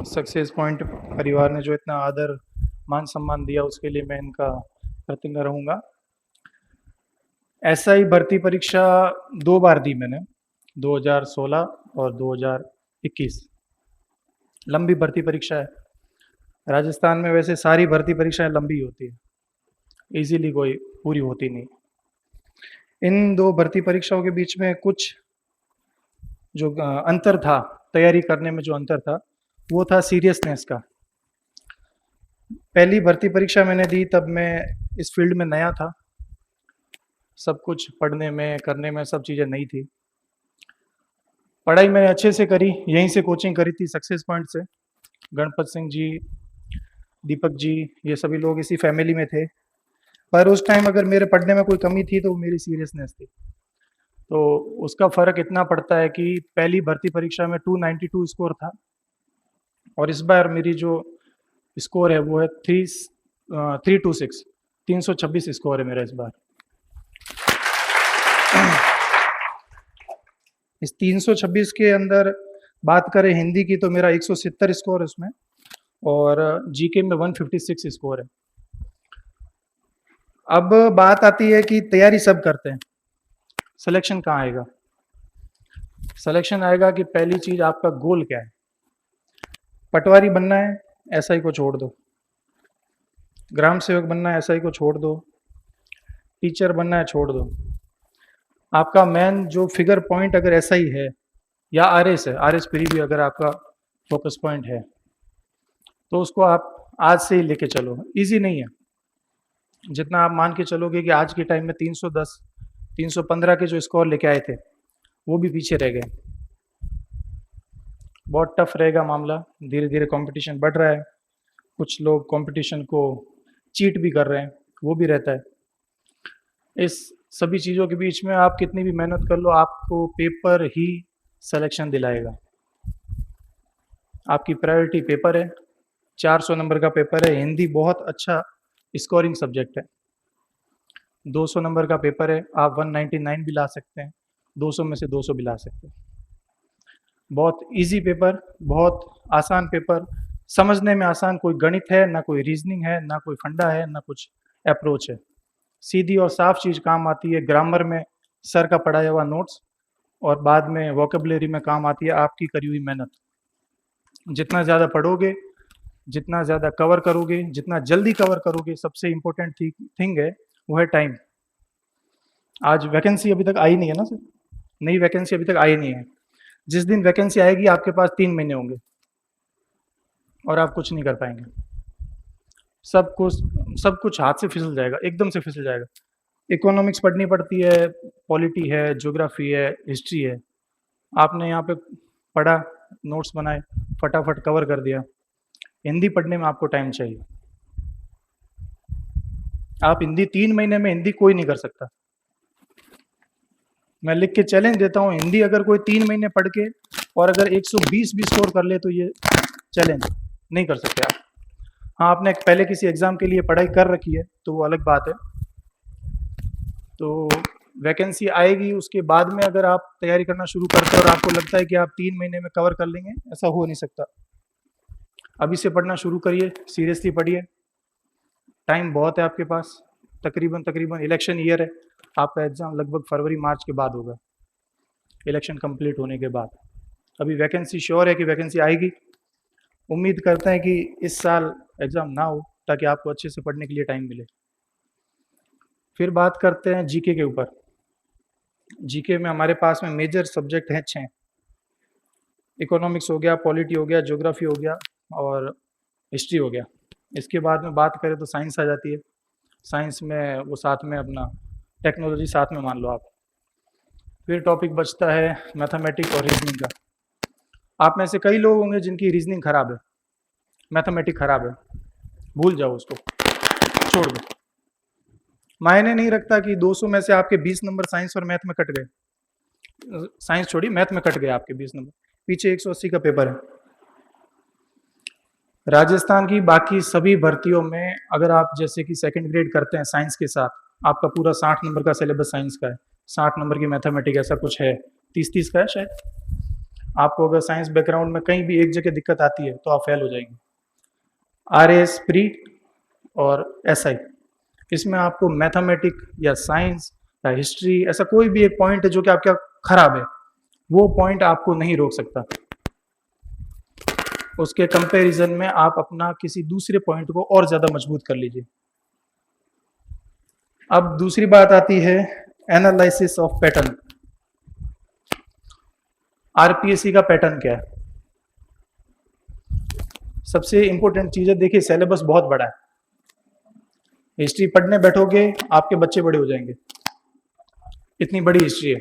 Success point परिवार ने जो इतना आदर मान सम्मान दिया उसके लिए मैं इनका कृतज्ञ रहूँगा। एसआई भर्ती परीक्षा 2 बार दी मैंने, 2016 और 2021। लंबी भर्ती परीक्षा है। राजस्थान में वैसे सारी भर्ती परीक्षाएं लंबी होती है, इजीली कोई पूरी होती नहीं। इन 2 भर्ती परीक्षाओं के बीच में कुछ जो अंतर था, तैयारी करने में जो अंतर था, वो था सीरियसनेस का। पहली भर्ती परीक्षा मैंने दी तब मैं इस फील्ड में नया था, सब कुछ पढ़ने में करने में सब चीज़ें नई थी। पढ़ाई मैंने अच्छे से करी, यहीं से कोचिंग करी थी सक्सेस पॉइंट से। गणपत सिंह जी, दीपक जी, ये सभी लोग इसी फैमिली में थे। पर उस टाइम अगर मेरे पढ़ने में कोई कमी थी तो वो मेरी सीरियसनेस थी। तो उसका फ़र्क इतना पड़ता है कि पहली भर्ती परीक्षा में 292 स्कोर था और इस बार मेरी जो स्कोर है वो है 326, 326 स्कोर है मेरा इस बार। इस 326 के अंदर बात करें हिंदी की तो मेरा 170 स्कोर है उसमें, और जीके में 156 स्कोर है। अब बात आती है कि तैयारी सब करते हैं, सिलेक्शन कहाँ आएगा? सिलेक्शन आएगा कि पहली चीज आपका गोल क्या है। पटवारी बनना है, एसआई को छोड़ दो। ग्राम सेवक बनना है, एसआई को छोड़ दो। टीचर बनना है, छोड़ दो। आपका मेन जो फिगर पॉइंट अगर एसआई है या आरएस है, आरएस प्री भी अगर आपका फोकस पॉइंट है तो उसको आप आज से ही लेके चलो। इजी नहीं है। जितना आप मान के चलोगे कि आज के टाइम में 310, 315 के जो स्कोर लेके आए थे वो भी पीछे रह गए। बहुत टफ रहेगा मामला। धीरे धीरे कंपटीशन बढ़ रहा है, कुछ लोग कंपटीशन को चीट भी कर रहे हैं, वो भी रहता है। इस सभी चीज़ों के बीच में आप कितनी भी मेहनत कर लो, आपको पेपर ही सिलेक्शन दिलाएगा। आपकी प्रायोरिटी पेपर है, 400 नंबर का पेपर है। हिंदी बहुत अच्छा स्कोरिंग सब्जेक्ट है। 200 नंबर का पेपर है, आप 199 भी ला सकते हैं, 200 में से 200 भी ला सकते हैं। बहुत इजी पेपर, बहुत आसान पेपर, समझने में आसान। कोई गणित है ना, कोई रीजनिंग है ना, कोई फंडा है ना, कुछ अप्रोच है। सीधी और साफ चीज़ काम आती है। ग्रामर में सर का पढ़ाया हुआ नोट्स, और बाद में वोकेबलरी में काम आती है आपकी करी हुई मेहनत। जितना ज़्यादा पढ़ोगे, जितना ज़्यादा कवर करोगे, जितना जल्दी कवर करोगे, सबसे इम्पोर्टेंट थिंग है वो है टाइम। आज वैकेंसी अभी तक आई नहीं है ना सर, नई वैकेंसी अभी तक आई नहीं है। जिस दिन वैकेंसी आएगी आपके पास 3 महीने होंगे और आप कुछ नहीं कर पाएंगे। सब कुछ हाथ से फिसल जाएगा, एकदम से फिसल जाएगा। इकोनॉमिक्स पढ़नी पड़ती है, पॉलिटी है, ज्योग्राफी है, हिस्ट्री है। आपने यहाँ पे पढ़ा, नोट्स बनाए, फटाफट कवर कर दिया। हिंदी पढ़ने में आपको टाइम चाहिए। आप हिंदी 3 महीने में हिंदी कोई नहीं कर सकता। मैं लिख के चैलेंज देता हूँ, हिंदी अगर कोई 3 महीने पढ़ के और अगर 120 भी स्कोर कर ले तो ये चैलेंज नहीं कर सकते आप। हाँ, आपने पहले किसी एग्जाम के लिए पढ़ाई कर रखी है तो वो अलग बात है। तो वैकेंसी आएगी, उसके बाद में अगर आप तैयारी करना शुरू करते हैं और आपको लगता है कि आप 3 महीने में कवर कर लेंगे, ऐसा हो नहीं सकता। अभी से पढ़ना शुरू करिए, सीरियसली पढ़िए। टाइम बहुत है आपके पास, तकरीबन इलेक्शन ईयर है। आपका एग्जाम लगभग फरवरी मार्च के बाद होगा, इलेक्शन कंप्लीट होने के बाद। अभी वैकेंसी श्योर है कि वैकेंसी आएगी। उम्मीद करते हैं कि इस साल एग्जाम ना हो ताकि आपको अच्छे से पढ़ने के लिए टाइम मिले। फिर बात करते हैं जीके के ऊपर। जीके में हमारे पास में मेजर सब्जेक्ट हैं 6। इकोनॉमिक्स हो गया, पॉलिटी हो गया, ज्योग्राफी हो गया और हिस्ट्री हो गया। इसके बाद में बात करें तो साइंस आ जाती है। साइंस में वो साथ में अपना टेक्नोलॉजी साथ में मान लो आप। फिर टॉपिक बचता है मैथमेटिक्स और रीजनिंग का। आप में से कई लोग होंगे जिनकी रीजनिंग खराब है, मैथमेटिक्स खराब है, भूल जाओ उसको, छोड़ दो। मायने नहीं रखता कि 200 में से आपके 20 नंबर साइंस और मैथ में कट गए। साइंस छोड़ी, मैथ में कट गए आपके 20 नंबर, पीछे 180 का पेपर है। राजस्थान की बाकी सभी भर्तियों में अगर आप जैसे कि सेकंड ग्रेड करते हैं साइंस के साथ, आपका पूरा 60 नंबर का सिलेबस साइंस का है, 60 नंबर की मैथमेटिक्स, ऐसा कुछ है, 30-30 का है शायद। आपको अगर साइंस बैकग्राउंड में कहीं भी एक जगह दिक्कत आती है तो आप फेल हो जाएंगे। RAS प्री और SI, इसमें आपको मैथमेटिक या साइंस या हिस्ट्री ऐसा कोई भी एक पॉइंट है जो कि आपका खराब है, वो पॉइंट आपको नहीं रोक सकता। उसके कंपैरिजन में आप अपना किसी दूसरे पॉइंट को और ज्यादा मजबूत कर लीजिए। अब दूसरी बात आती है एनालिसिस ऑफ पैटर्न। RPSC का पैटर्न क्या है? सबसे इंपॉर्टेंट चीज है, देखिए सिलेबस बहुत बड़ा है। हिस्ट्री पढ़ने बैठोगे आपके बच्चे बड़े हो जाएंगे, इतनी बड़ी हिस्ट्री है।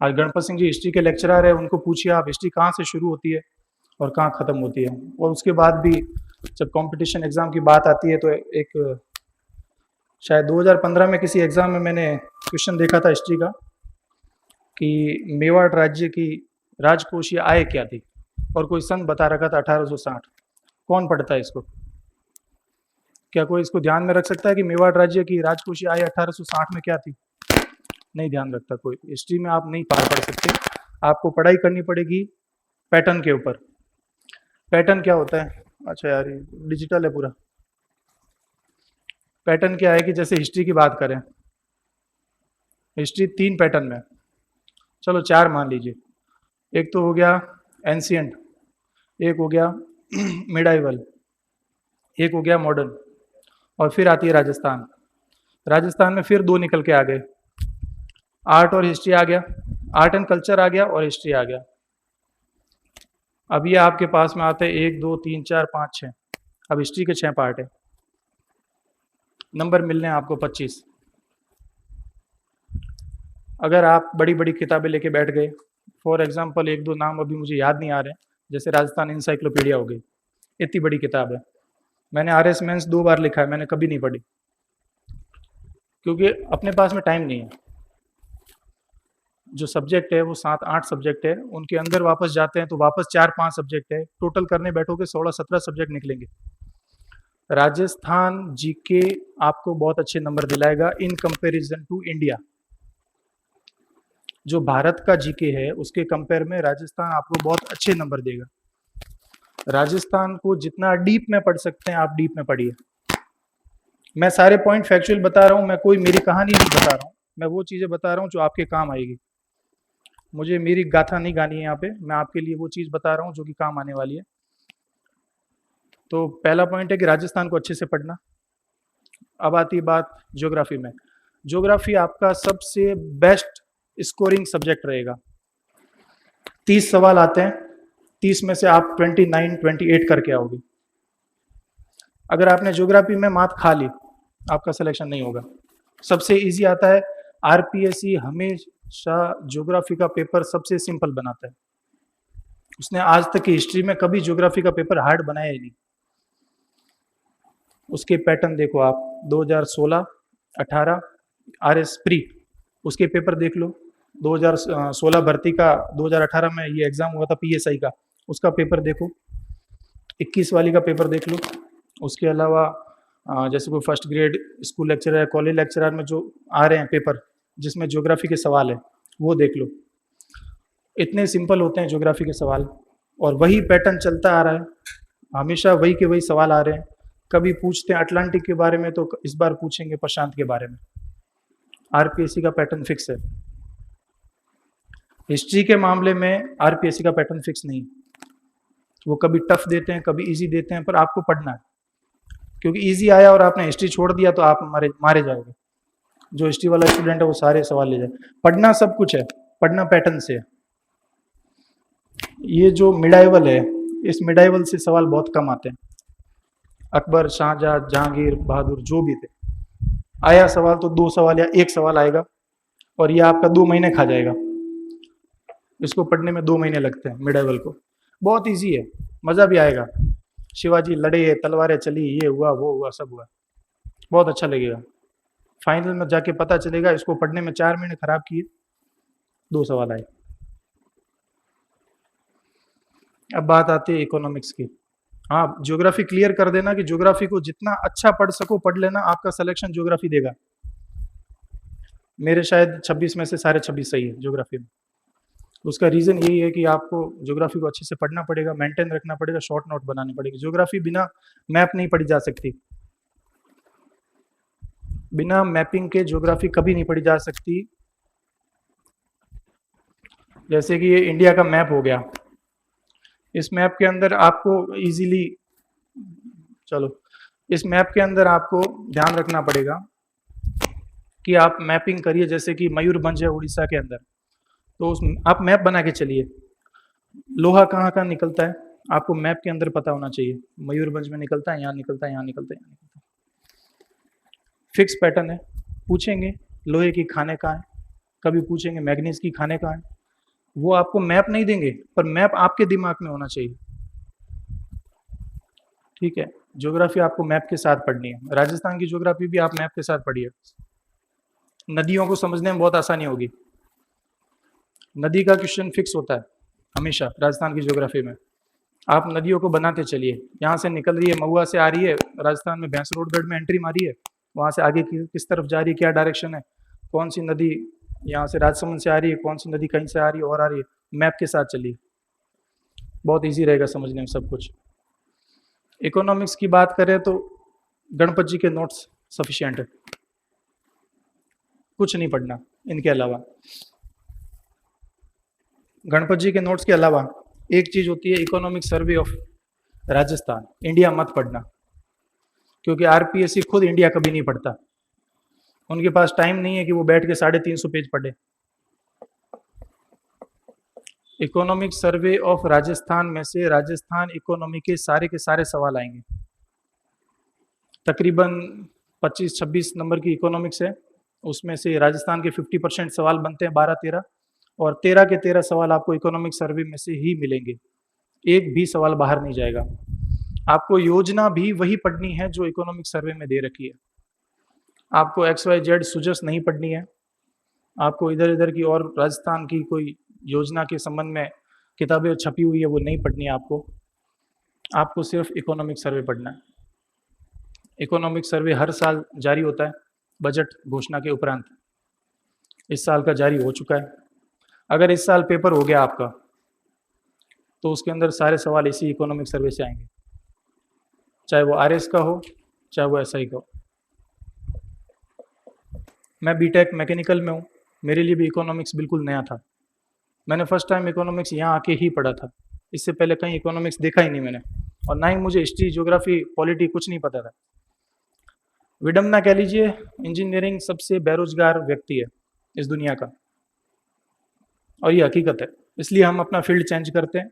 आज गणपत सिंह जी हिस्ट्री के लेक्चरर है, उनको पूछिए आप हिस्ट्री कहाँ से शुरू होती है और कहाँ खत्म होती है। और उसके बाद भी जब कंपटीशन एग्जाम की बात आती है तो एक शायद 2015 में किसी एग्जाम में मैंने क्वेश्चन देखा था हिस्ट्री का कि मेवाड़ राज्य की राजकोषीय आय क्या थी, और कोई सन बता रखा था 1860। कौन पढ़ता है इसको? क्या कोई इसको ध्यान में रख सकता है कि मेवाड़ राज्य की राजकोषीय आय 1860 में क्या थी? नहीं ध्यान रखता कोई। हिस्ट्री में आप नहीं पढ़ सकते, आपको पढ़ाई करनी पड़ेगी पैटर्न के ऊपर। पैटर्न क्या होता है? अच्छा यार ये डिजिटल है पूरा। पैटर्न क्या है कि जैसे हिस्ट्री की बात करें, हिस्ट्री 3 पैटर्न में, चलो 4 मान लीजिए। एक तो हो गया एंशियंट, एक हो गया मिडाइवल, एक हो गया मॉडर्न, और फिर आती है राजस्थान। राजस्थान में फिर 2 निकल के आ गए, आर्ट और हिस्ट्री आ गया, आर्ट एंड कल्चर आ गया और हिस्ट्री आ गया। अब ये आपके पास में आते हैं 1 2 3 4 5 6। अब हिस्ट्री के 6 पार्ट है, नंबर मिलने हैं आपको 25। अगर आप बड़ी बड़ी किताबें लेके बैठ गए, फॉर एग्जांपल 1 2 नाम अभी मुझे याद नहीं आ रहे, जैसे राजस्थान इंसाइक्लोपीडिया हो गई, इतनी बड़ी किताब है। मैंने RS मेंस 2 बार लिखा है, मैंने कभी नहीं पढ़ी, क्योंकि अपने पास में टाइम नहीं है। जो सब्जेक्ट है वो 7 8 सब्जेक्ट है, उनके अंदर वापस जाते हैं तो वापस 4 5 सब्जेक्ट है, टोटल करने बैठोगे 16 17 सब्जेक्ट निकलेंगे। राजस्थान जीके आपको बहुत अच्छे नंबर दिलाएगा इन कंपैरिजन टू इंडिया। जो भारत का जीके है उसके कंपेयर में राजस्थान आपको बहुत अच्छे नंबर देगा। राजस्थान को जितना डीप में पढ़ सकते हैं आप डीप में पढ़िए। मैं सारे पॉइंट फैक्चुअल बता रहा हूँ, मैं कोई मेरी कहानी नहीं बता रहा हूँ, मैं वो चीजें बता रहा हूँ जो आपके काम आएगी। मुझे मेरी गाथा नहीं गानी है यहाँ पे, मैं आपके लिए वो चीज बता रहा हूँ जो कि काम आने वाली है। तो पहला पॉइंट है कि राजस्थान को अच्छे से पढ़ना। अब आती है बात ज्योग्राफी में। ज्योग्राफी आपका सबसे बेस्ट स्कोरिंग सब्जेक्ट रहेगा। 30 सवाल आते हैं, 30 में से आप 29 28 करके आओगे। अगर आपने ज्योग्राफी में मात खा ली आपका सिलेक्शन नहीं होगा। सबसे इजी आता है, RPSC हमेशा ज्योग्राफी का पेपर सबसे सिंपल बनाता है। उसने आज तक की हिस्ट्री में कभी ज्योग्राफी का पेपर हार्ड बनाया ही नहीं। उसके पैटर्न देखो आप, 2016 18 RS प्री, उसके पेपर देख लो। 2016 भर्ती का 2018 में ये एग्जाम हुआ था PSI का, उसका पेपर देखो। 21 वाली का पेपर देख लो। उसके अलावा जैसे कोई first grade school lecturer, college lecturer में जो आ रहे हैं पेपर जिसमें ज्योग्राफी के सवाल है वो देख लो। इतने सिंपल होते हैं ज्योग्राफी के सवाल, और वही पैटर्न चलता आ रहा है, हमेशा वही के वही सवाल आ रहे हैं। कभी पूछते हैं अटलांटिक के बारे में तो इस बार पूछेंगे प्रशांत के बारे में। RPSC का पैटर्न फिक्स है। हिस्ट्री के मामले में RPSC का पैटर्न फिक्स नहीं, वो कभी टफ देते हैं कभी इजी देते हैं, पर आपको पढ़ना है। क्योंकि इजी आया और आपने हिस्ट्री छोड़ दिया तो आप मारे जाओगे। जो हिस्ट्री वाला स्टूडेंट है वो सारे सवाल ले जाए। पढ़ना सब कुछ है, पढ़ना पैटर्न से है। ये जो मिडाइवल है, इस मिडाइवल से सवाल बहुत कम आते हैं। अकबर, शाहजहां, जहांगीर, बहादुर जो भी थे, आया सवाल तो 2 सवाल या 1 सवाल आएगा, और ये आपका 2 महीने खा जाएगा। इसको पढ़ने में 2 महीने लगते हैं मिडाइवल को। बहुत इजी है, मजा भी आएगा। शिवाजी लड़े, तलवारें चली, ये हुआ वो हुआ सब हुआ, बहुत अच्छा लगेगा। फाइनल में जाके पता चलेगा इसको पढ़ने में 4 महीने खराब किए, 2 सवाल आए। अब बात आती है इकोनॉमिक्स की। हाँ, ज्योग्राफी क्लियर कर देना कि ज्योग्राफी को जितना अच्छा पढ़ सको पढ़ लेना, आपका सिलेक्शन ज्योग्राफी देगा। मेरे शायद 26 में से सारे 26 सही है ज्योग्राफी में। तो उसका रीज़न यही है कि आपको ज्योग्राफी को अच्छे से पढ़ना पड़ेगा, मेंटेन रखना पड़ेगा, शॉर्ट नोट बनाने पड़ेगी। ज्योग्राफी बिना मैप नहीं पढ़ी जा सकती, बिना मैपिंग के ज्योग्राफी कभी नहीं पढ़ी जा सकती। जैसे कि ये इंडिया का मैप हो गया, इस मैप के अंदर आपको इजीली, चलो इस मैप के अंदर आपको ध्यान रखना पड़ेगा कि आप मैपिंग करिए। जैसे कि मयूरभंज है उड़ीसा के अंदर, तो उस आप मैप बना के चलिए, लोहा कहाँ कहाँ निकलता है आपको मैप के अंदर पता होना चाहिए। मयूरभंज में निकलता है, यहाँ निकलता है, यहाँ निकलता है, यहाँ निकलता है, फिक्स पैटर्न है। पूछेंगे लोहे की खाने कहाँ है, कभी पूछेंगे मैग्नीज की खाने कहाँ है, वो आपको मैप नहीं देंगे, पर मैप आपके दिमाग में होना चाहिए। ठीक है, ज्योग्राफी आपको मैप के साथ पढ़नी है। राजस्थान की ज्योग्राफी भी आप मैप के साथ पढ़िए, नदियों को समझने में बहुत आसानी होगी। नदी का क्वेश्चन फिक्स होता है हमेशा राजस्थान की ज्योग्राफी में। आप नदियों को बनाते चलिए, यहाँ से निकल रही है, महुआ से आ रही है, राजस्थान में भैंसरोडगढ़ में एंट्री मारी है, वहाँ से आगे किस तरफ जा रही है, क्या डायरेक्शन है, कौन सी नदी यहाँ से राजसमंद से आ रही है, कौन सी नदी कहीं से आ रही है और आ रही है, मैप के साथ चलिए, बहुत ईजी रहेगा समझने में सब कुछ। इकोनॉमिक्स की बात करें तो गणपत जी के नोट्स सफिशिएंट है, कुछ नहीं पढ़ना इनके अलावा। गणपत जी के नोट्स के अलावा एक चीज होती है economic survey of Rajasthan, India मत पढ़ना, क्योंकि आरपीएससी खुद इंडिया कभी नहीं पढ़ता, उनके पास टाइम नहीं है कि वो बैठ के 350 पेज पढ़े। इकोनॉमिक सर्वे ऑफ राजस्थान में से राजस्थान इकोनॉमी के सारे सवाल आएंगे, तकरीबन 25-26 नंबर की इकोनॉमिक्स है, उसमें से राजस्थान के 50% सवाल बनते हैं, 12-13, और 13 के 13 सवाल आपको इकोनॉमिक सर्वे में से ही मिलेंगे, एक भी सवाल बाहर नहीं जाएगा। आपको योजना भी वही पढ़नी है जो इकोनॉमिक सर्वे में दे रखी है, आपको XYZ सुजस नहीं पढ़नी है, आपको इधर इधर की और राजस्थान की कोई योजना के संबंध में किताबें छपी हुई है वो नहीं पढ़नी है आपको सिर्फ इकोनॉमिक सर्वे पढ़ना है। इकोनॉमिक सर्वे हर साल जारी होता है बजट घोषणा के उपरांत, इस साल का जारी हो चुका है। अगर इस साल पेपर हो गया आपका तो उसके अंदर सारे सवाल इसी इकोनॉमिक सर्वे से आएंगे, चाहे वो RS का हो चाहे वो SI का हो। मैं बीटेक मैकेनिकल में हूँ, मेरे लिए भी इकोनॉमिक्स बिल्कुल नया था, मैंने फर्स्ट टाइम इकोनॉमिक्स यहाँ आके ही पढ़ा था, इससे पहले कहीं इकोनॉमिक्स देखा ही नहीं मैंने, और ना ही मुझे हिस्ट्री ज्योग्राफी पॉलिटी कुछ नहीं पता था। विडम्बना कह लीजिए, इंजीनियरिंग सबसे बेरोजगार व्यक्ति है इस दुनिया का, और ये हकीकत है, इसलिए हम अपना फील्ड चेंज करते हैं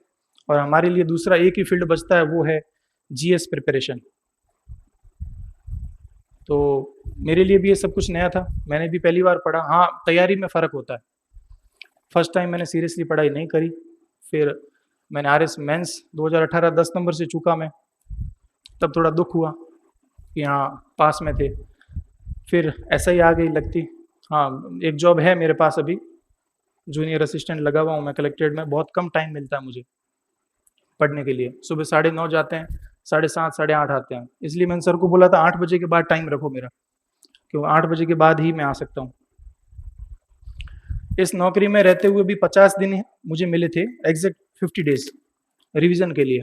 और हमारे लिए दूसरा एक ही फील्ड बचता है, वो है GS प्रिपरेशन। तो मेरे लिए भी ये सब कुछ नया था, मैंने भी पहली बार पढ़ा। हाँ, तैयारी में फ़र्क होता है, फर्स्ट टाइम मैंने सीरियसली पढ़ाई नहीं करी, फिर मैंने RS मेंस 2018 10 नंबर से चूका मैं, तब थोड़ा दुख हुआ कि हाँ पास में थे, फिर ऐसा ही आ गई लगती। हाँ, एक जॉब है मेरे पास अभी, जूनियर असिस्टेंट लगा हुआ हूँ मैं कलेक्ट्रेट में, बहुत कम टाइम मिलता है मुझे पढ़ने के लिए, सुबह 9:30 जाते हैं, 7:30 8:30 आते हैं, इसलिए मैंने सर को बोला था 8 बजे के बाद टाइम रखो मेरा, क्यों 8 बजे के बाद ही मैं आ सकता हूँ। इस नौकरी में रहते हुए भी 50 दिन मुझे मिले थे, एग्जैक्ट 50 डेज रिवीजन के लिए,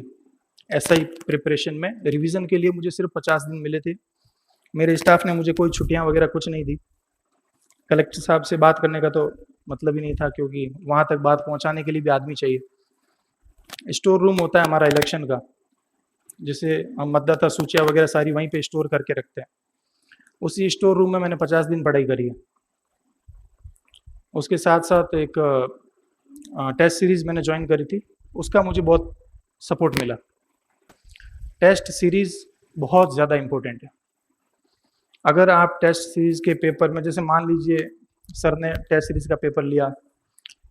SI प्रिपरेशन में रिवीजन के लिए मुझे सिर्फ 50 दिन मिले थे। मेरे स्टाफ ने मुझे कोई छुट्टियां वगैरह कुछ नहीं दी, कलेक्टर साहब से बात करने का तो मतलब ही नहीं था, क्योंकि वहां तक बात पहुंचाने के लिए भी आदमी चाहिए। स्टोर रूम होता है हमारा इलेक्शन का, जिसे हम मतदाता सूचियां वगैरह सारी वहीं पे स्टोर करके रखते हैं, उसी स्टोर रूम में मैंने 50 दिन पढ़ाई करी है। उसके साथ साथ एक टेस्ट सीरीज मैंने ज्वाइन करी थी, उसका मुझे बहुत सपोर्ट मिला। टेस्ट सीरीज बहुत ज़्यादा इम्पोर्टेंट है। अगर आप टेस्ट सीरीज के पेपर में, जैसे मान लीजिए सर ने टेस्ट सीरीज का पेपर लिया,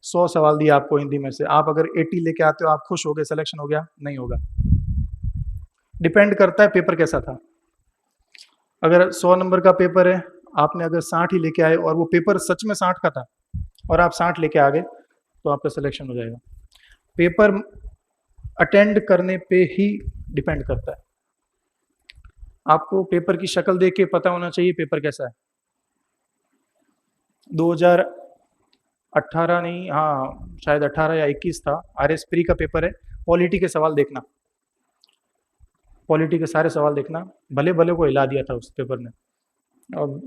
100 सवाल दिया आपको हिंदी में से, आप अगर 80 लेके आते हो, आप खुश हो गए, सिलेक्शन हो गया? नहीं होगा, डिपेंड करता है पेपर कैसा था। अगर 100 नंबर का पेपर है, आपने अगर 60 ही लेके आए और वो पेपर सच में 60 का था और आप 60 लेके आ गए, तो आपका सिलेक्शन हो जाएगा। पेपर अटेंड करने पे ही डिपेंड करता है। आपको पेपर की शक्ल देख के पता होना चाहिए पेपर कैसा है। 18 नहीं, हाँ शायद 18 या 21 था। RS प्री का पेपर है, पॉलिटी के सवाल देखना, पॉलिटी के सारे सवाल देखना। भले भले को हिला दिया था उस पेपर ने। और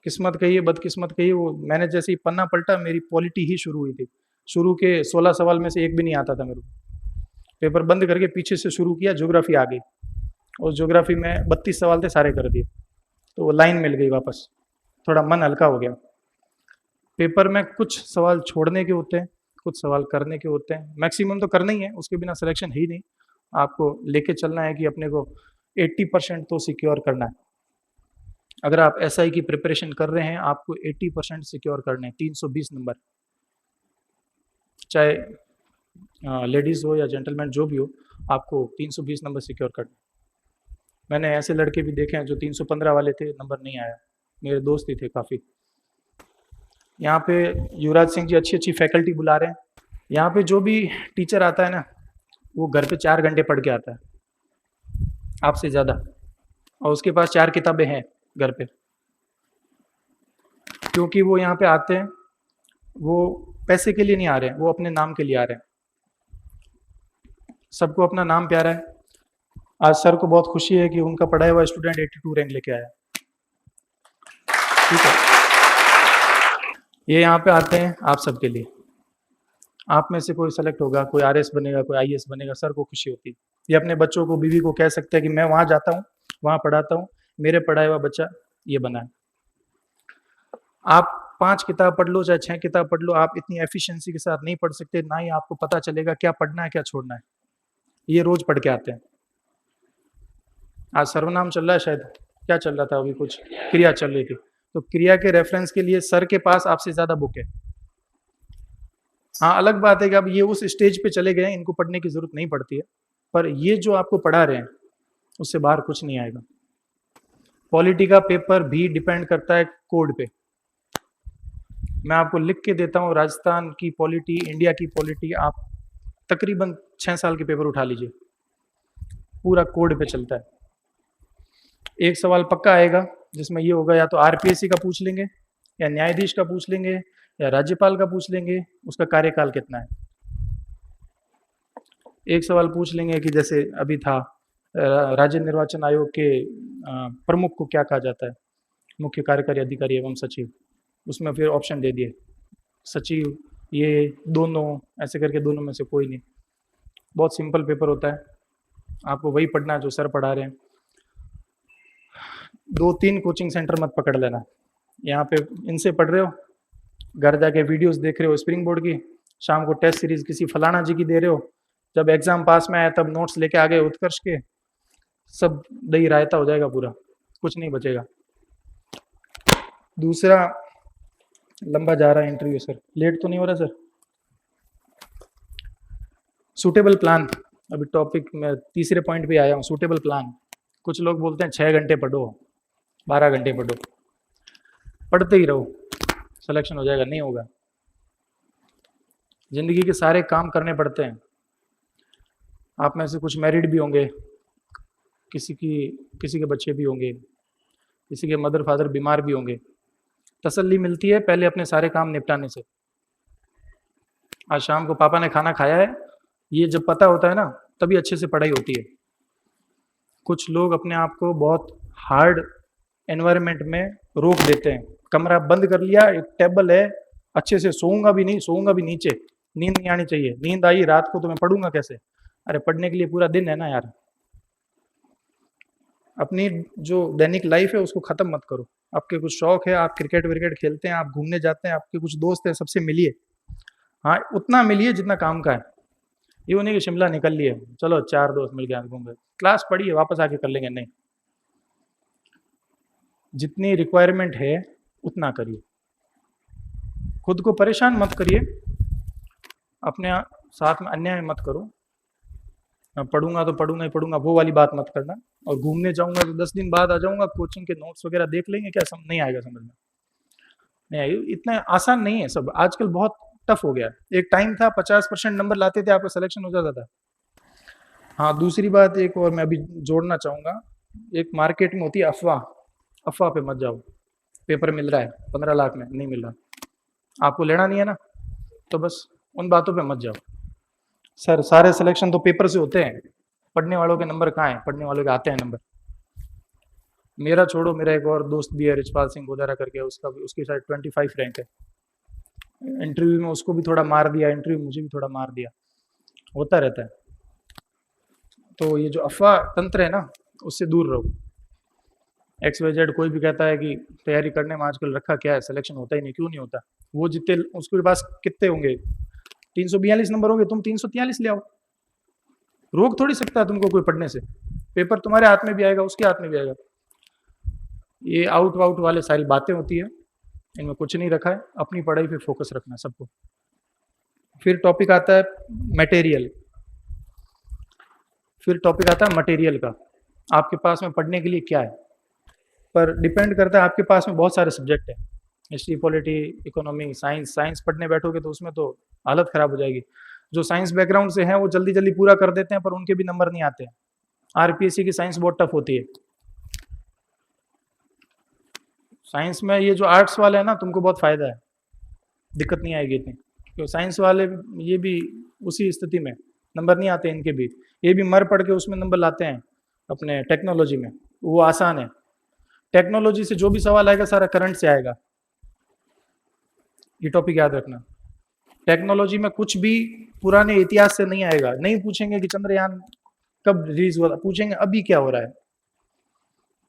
किस्मत कहिए बदकिस्मत कहिए, वो मैंने जैसे ही पन्ना पलटा मेरी पॉलिटी ही शुरू हुई थी। शुरू के 16 सवाल में से एक भी नहीं आता था मेरे को। पेपर बंद करके पीछे से शुरू किया, ज्योग्राफी आ गई। उस ज्योग्राफी में 32 सवाल थे, सारे कर दिए, तो वो लाइन मिल गई वापस, थोड़ा मन हल्का हो गया। पेपर में कुछ सवाल छोड़ने के होते हैं, कुछ सवाल करने के होते हैं, मैक्सिमम तो करना ही है, उसके बिना सिलेक्शन है ही नहीं। आपको लेके चलना है कि अपने को 80% तो सिक्योर करना है। अगर आप SI की प्रिपरेशन कर रहे हैं, आपको 80% सिक्योर करने हैं, 320 नंबर, चाहे लेडीज़ हो या जेंटलमैन जो भी हो, आपको 320 नंबर सिक्योर करने। मैंने ऐसे लड़के भी देखे हैं जो 315 वाले थे, नंबर नहीं आया, मेरे दोस्त ही थे काफ़ी। यहाँ पे युवराज सिंह जी अच्छी अच्छी फैकल्टी बुला रहे हैं। यहाँ पे जो भी टीचर आता है ना, वो घर पे 4 घंटे पढ़ के आता है, आपसे ज़्यादा, और उसके पास 4 किताबें हैं घर पे। क्योंकि वो यहाँ पे आते हैं, वो पैसे के लिए नहीं आ रहे हैं, वो अपने नाम के लिए आ रहे हैं। सबको अपना नाम प्यारा है। आज सर को बहुत खुशी है कि उनका पढ़ाया हुआ स्टूडेंट 82 रैंक लेके आया। ठीक है, ये यहाँ पे आते हैं आप सबके लिए। आप में से कोई सेलेक्ट होगा, कोई RS बनेगा, कोई IAS बनेगा, सर को खुशी होती है। ये अपने बच्चों को, बीवी को कह सकते हैं कि मैं वहाँ जाता हूँ, वहाँ पढ़ाता हूँ, मेरे पढ़ाया हुआ बच्चा ये बना है। आप 5 किताब पढ़ लो चाहे 6 किताब पढ़ लो, आप इतनी एफिशिएंसी के साथ नहीं पढ़ सकते, ना ही आपको पता चलेगा क्या पढ़ना है क्या छोड़ना है। ये रोज पढ़ के आते हैं। आज सर्वनाम चल रहा है, शायद क्या चल रहा था अभी, कुछ क्रिया चल रही थी, तो क्रिया के रेफरेंस के लिए सर के पास आपसे ज्यादा बुक है। हाँ, अलग बात है कि अब ये उस स्टेज पे चले गए, इनको पढ़ने की जरूरत नहीं पड़ती है, पर ये जो आपको पढ़ा रहे हैं उससे बाहर कुछ नहीं आएगा। पॉलिटी का पेपर भी डिपेंड करता है कोड पे। मैं आपको लिख के देता हूँ, राजस्थान की पॉलिटी, इंडिया की पॉलिटी, आप तकरीबन 6 साल के पेपर उठा लीजिए, पूरा कोड पे चलता है। एक सवाल पक्का आएगा जिसमें ये होगा, या तो RPSC का पूछ लेंगे, या न्यायाधीश का पूछ लेंगे, या राज्यपाल का पूछ लेंगे, उसका कार्यकाल कितना है। एक सवाल पूछ लेंगे कि जैसे अभी था, राज्य निर्वाचन आयोग के प्रमुख को क्या कहा जाता है, मुख्य कार्यकारी अधिकारी एवं सचिव। उसमें फिर ऑप्शन दे दिए, सचिव, ये दोनों, ऐसे करके दोनों में से कोई नहीं। बहुत सिंपल पेपर होता है, आपको वही पढ़ना है जो सर पढ़ा रहे हैं। 2-3 कोचिंग सेंटर मत पकड़ लेना। यहाँ पे इनसे पढ़ रहे हो, घर जाके वीडियोस देख रहे हो स्प्रिंग बोर्ड की, शाम को टेस्ट सीरीज किसी फलाना जी की दे रहे हो, जब एग्जाम पास में आया तब नोट्स लेके आ गए उत्कर्ष के, सब दही रायता हो जाएगा पूरा, कुछ नहीं बचेगा। दूसरा, लंबा जा रहा है इंटरव्यू सर, लेट तो नहीं हो रहा सर? सूटेबल प्लान, अभी टॉपिक में तीसरे पॉइंट पे आया हूँ, सूटेबल प्लान। कुछ लोग बोलते हैं 6 घंटे पढ़ो, 12 घंटे पढ़ो, पढ़ते ही रहो, सिलेक्शन हो जाएगा, नहीं होगा। जिंदगी के सारे काम करने पड़ते हैं। आप में से कुछ मैरिड भी होंगे, किसी के बच्चे भी होंगे, किसी के मदर फादर बीमार भी होंगे। तसल्ली मिलती है पहले अपने सारे काम निपटाने से। आज शाम को पापा ने खाना खाया है, ये जब पता होता है ना, तभी अच्छे से पढ़ाई होती है। कुछ लोग अपने आप को बहुत हार्ड एनवायरनमेंट में रोक देते हैं। कमरा बंद कर लिया, एक टेबल है, अच्छे से सोऊंगा भी नहीं, सोऊंगा भी नीचे, नींद नहीं आनी चाहिए, नींद आई रात को तो मैं पढ़ूंगा कैसे? अरे पढ़ने के लिए पूरा दिन है ना यार। अपनी जो दैनिक लाइफ है उसको खत्म मत करो। आपके कुछ शौक है, आप क्रिकेट विकेट खेलते हैं, आप घूमने जाते हैं, आपके कुछ दोस्त हैं, सबसे मिलिए। हाँ, उतना मिलिए जितना काम का है। ये नहीं कि शिमला निकल लिए, चलो 4 दोस्त मिल गए घूम गए, क्लास पढ़िए वापस आके कर लेंगे, नहीं। जितनी रिक्वायरमेंट है उतना करिए, खुद को परेशान मत करिए, अपने साथ में अन्याय मत करो। मैं पढ़ूंगा तो पढ़ूंगा ही पढ़ूंगा, वो वाली बात मत करना। और घूमने जाऊंगा तो 10 दिन बाद आ जाऊंगा, कोचिंग के नोट्स वगैरह देख लेंगे, क्या नहीं आएगा समझ में, नहीं आएगी। इतना आसान नहीं है सब, आजकल बहुत टफ हो गया है। एक टाइम था 50% नंबर लाते थे आपका सिलेक्शन हो जाता था। हाँ, दूसरी बात एक और मैं अभी जोड़ना चाहूंगा, एक मार्केट में होती है अफवाह, अफवाह पे मत जाओ। पेपर मिल रहा है 15 लाख में, नहीं मिल रहा। आपको लेना नहीं है ना, तो बस उन बातों पे मत जाओ। सर सारे सिलेक्शन तो पेपर से होते हैं, पढ़ने वालों के नंबर कहाँ हैं? पढ़ने वालों के आते हैं नंबर। मेरा छोड़ो, मेरा एक और दोस्त भी है रिचपाल सिंह गोदारा करके, उसका भी, उसकी शायद 25 रैंक है। इंटरव्यू में उसको भी थोड़ा मार दिया, इंटरव्यू मुझे भी थोड़ा मार दिया, होता रहता है। तो ये जो अफवाह तंत्र है ना, उससे दूर रहो। एक्स वाई जेड कोई भी कहता है कि तैयारी करने में आजकल रखा क्या है, सिलेक्शन होता ही नहीं, क्यों नहीं होता? वो जितने उसके पास कितने होंगे, 342 नंबर होंगे, तुम 343 ले आओ। रोक थोड़ी सकता है तुमको कोई पढ़ने से, पेपर तुम्हारे हाथ में भी आएगा, उसके हाथ में भी आएगा। ये आउट वाउट वाले सारी बातें होती है, इनमें कुछ नहीं रखा है, अपनी पढ़ाई पे फोकस रखना सबको। फिर टॉपिक आता है मटेरियल, फिर टॉपिक आता है मटेरियल का, आपके पास में पढ़ने के लिए क्या है। पर डिपेंड करता है, आपके पास में बहुत सारे सब्जेक्ट हैं, history, polity, economy, science. Science पढ़ने बैठोगे तो उसमें तो हालत खराब हो जाएगी। जो साइंस बैकग्राउंड से हैं वो जल्दी जल्दी पूरा कर देते हैं, पर उनके भी नंबर नहीं आते हैं। आरपीएससी की साइंस बहुत टफ होती है। साइंस में ये जो आर्ट्स वाले हैं ना, तुमको बहुत फायदा है, दिक्कत नहीं आएगी इतनी, क्योंकि साइंस वाले ये भी उसी स्थिति में, नंबर नहीं आते इनके भी, ये भी मर पड़ के उसमें नंबर लाते हैं अपने टेक्नोलॉजी में, वो आसान है। टेक्नोलॉजी से जो भी सवाल आएगा सारा करंट से आएगा, ये टॉपिक याद रखना। टेक्नोलॉजी में कुछ भी पुराने इतिहास से नहीं आएगा, नहीं पूछेंगे कि चंद्रयान कब रिलीज हुआ था, पूछेंगे अभी क्या हो रहा है।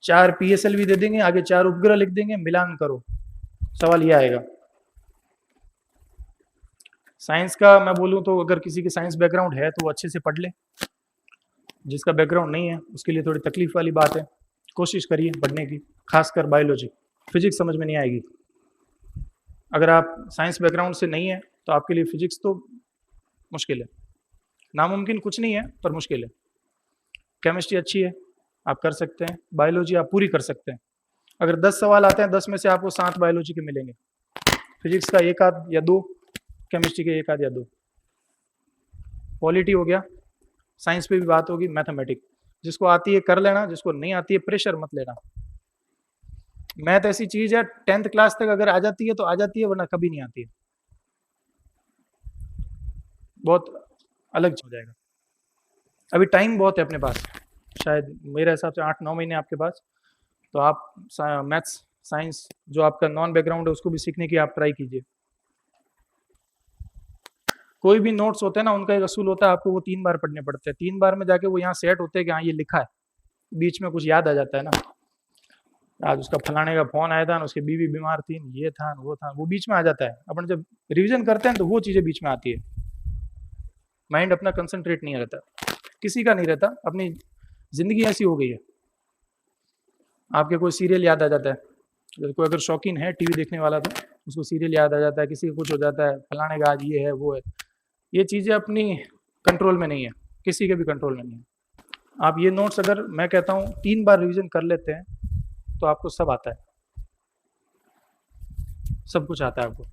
4 पीएसएलवी दे देंगे, आगे 4 उपग्रह लिख देंगे, मिलान करो, सवाल ये आएगा। साइंस का मैं बोलूँ तो अगर किसी की साइंस बैकग्राउंड है तो वो अच्छे से पढ़ ले, जिसका बैकग्राउंड नहीं है उसके लिए थोड़ी तकलीफ वाली बात है। कोशिश करिए पढ़ने की, खासकर बायोलॉजी, फिजिक्स समझ में नहीं आएगी। अगर आप साइंस बैकग्राउंड से नहीं है तो आपके लिए फिजिक्स तो मुश्किल है, नामुमकिन कुछ नहीं है पर मुश्किल है। केमिस्ट्री अच्छी है, आप कर सकते हैं, बायोलॉजी आप पूरी कर सकते हैं। अगर 10 सवाल आते हैं, 10 में से आपको 7 बायोलॉजी के मिलेंगे, फिजिक्स का 1 आध या 2, केमिस्ट्री के 1 आध या 2। पॉलिटी हो गया, साइंस पे भी बात होगी, मैथमेटिक्स जिसको आती है कर लेना, जिसको नहीं आती है प्रेशर मत लेना। मैथ ऐसी चीज है 10th क्लास तक अगर आ जाती है तो आ जाती है, वरना कभी नहीं आती है, बहुत अलग हो जाएगा। अभी टाइम बहुत है अपने पास, शायद मेरे हिसाब से 8-9 महीने आपके पास, तो आप मैथ्स साइंस जो आपका नॉन बैकग्राउंड है उसको भी सीखने की आप ट्राई कीजिए। कोई भी नोट्स होते हैं ना, उनका एक असूल होता है, आपको वो 3 बार पढ़ने पड़ते हैं, 3 बार में जाके वो यहाँ सेट होते हैं कि हाँ ये लिखा है, बीच में कुछ याद आ जाता है ना, आज उसका फलाने का फोन आया था ना, उसकी बीवी बीमार थी, ये था वो बीच में आ जाता है। अपन जब रिवीजन करते हैं तो वो चीजें बीच में आती है, माइंड अपना कंसंट्रेट नहीं रहता, किसी का नहीं रहता। अपनी जिंदगी ऐसी हो गई है, आपके कोई सीरियल याद आ जाता है, कोई अगर शौकीन है टीवी देखने वाला तो उसको सीरियल याद आ जाता है, किसी को कुछ हो जाता है, फलाने का आज ये है वो है। ये चीज़ें अपनी कंट्रोल में नहीं है, किसी के भी कंट्रोल में नहीं है। आप ये नोट्स अगर मैं कहता हूँ 3 बार रिवीजन कर लेते हैं तो आपको सब आता है, सब कुछ आता है आपको,